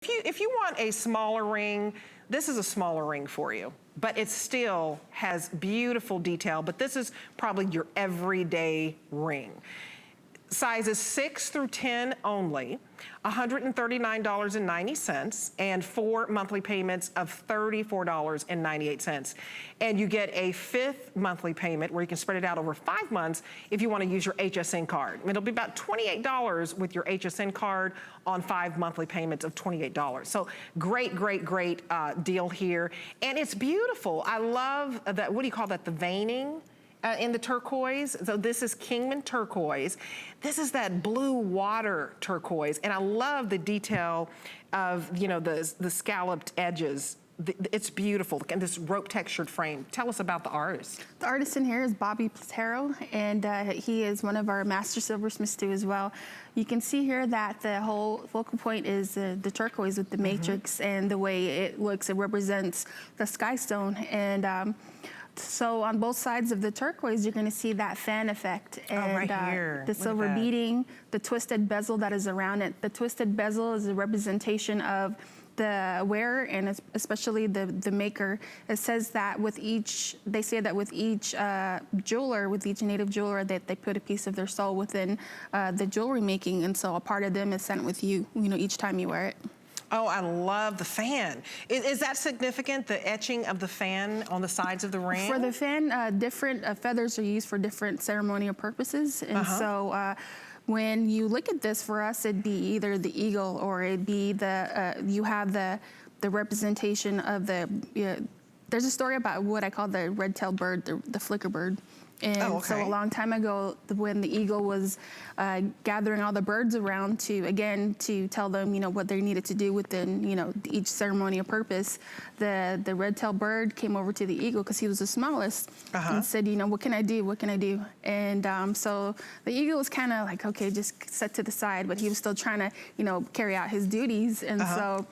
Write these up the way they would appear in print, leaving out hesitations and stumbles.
If you want a smaller ring, this is a smaller ring for you, but it still has beautiful detail, but this is probably your everyday ring. Sizes 6 through 10 only, $139.90, and 4 monthly payments of $34.98. And you get a 5th monthly payment where you can spread it out over 5 months if you want to use your HSN card. It'll be about $28 with your HSN card on 5 monthly payments of $28. So great, great, great deal here. And it's beautiful. I love that, what do you call that, the veining? In the turquoise. So this is Kingman Turquoise. This is that blue water turquoise. And I love the detail of, you know, the scalloped edges. It's beautiful, and this rope textured frame. Tell us about the artist. The artist in here is Bobby Platero, and he is one of our master silversmiths too as well. You can see here that the whole focal point is the turquoise with the matrix and the way it looks. It represents the sky stone. And so on both sides of the turquoise, you're going to see that fan effect. And right here. The silver beading, the twisted bezel that is around it. The twisted bezel is a representation of the wearer and especially the maker. It says that with each, they say that with each jeweler, with each native jeweler, that they put a piece of their soul within the jewelry making. And so a part of them is sent with you, you know, each time you wear it. Oh, I love the fan. Is that significant, the etching of the fan on the sides of the ring? For the fan, different feathers are used for different ceremonial purposes. And so when you look at this, for us, it'd be either the eagle or it'd be the, you have the representation of the, there's a story about what I call the red-tailed bird, the flicker bird. And so a long time ago, when the eagle was gathering all the birds around to, again, to tell them, you know, what they needed to do within, you know, each ceremonial purpose, the red-tailed bird came over to the eagle because he was the smallest and said, you know, what can I do? What can I do? And so the eagle was kind of like, okay, just set to the side, but he was still trying to, you know, carry out his duties. And so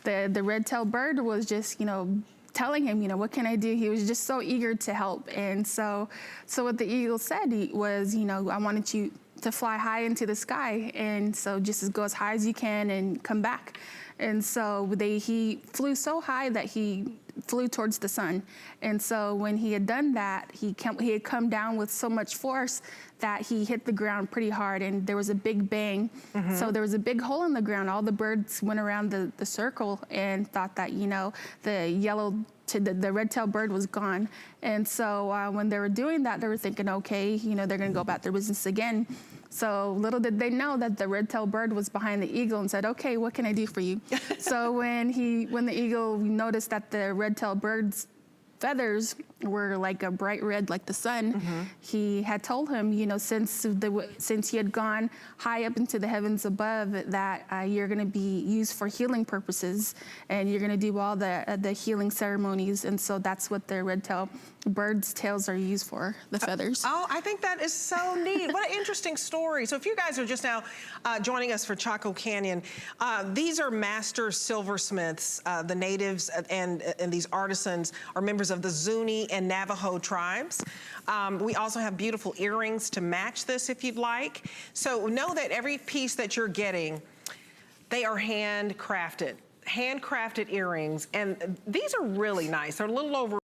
the red-tailed bird was just, you know, telling him, you know, what can I do? He was just so eager to help. And so what the eagle said was, you know, I wanted you to fly high into the sky. And so just go as high as you can and come back. And so he flew so high that he flew towards the sun. And so when he had done that, he had come down with so much force that he hit the ground pretty hard, and there was a big bang. So there was a big hole in the ground. All the birds went around the circle and thought that, you know, the red-tailed bird was gone. And so when they were doing that, they were thinking, okay, you know, they're gonna go about their business again. So little did they know that the red-tailed bird was behind the eagle and said, okay, what can I do for you? So when the eagle noticed that the red-tailed bird's feathers were like a bright red like the sun, he had told him, you know, since he had gone high up into the heavens above, that you're going to be used for healing purposes, and you're going to do all the healing ceremonies. And so that's what the red-tailed bird's tails are used for, the feathers. Oh, I think that is so neat. What an interesting story. So if you guys are just now joining us for Chaco Canyon, these are master silversmiths. The natives and these artisans are members of the Zuni and Navajo tribes. We also have beautiful earrings to match this if you'd like. So know that every piece that you're getting, they are handcrafted earrings. And these are really nice. They're a little over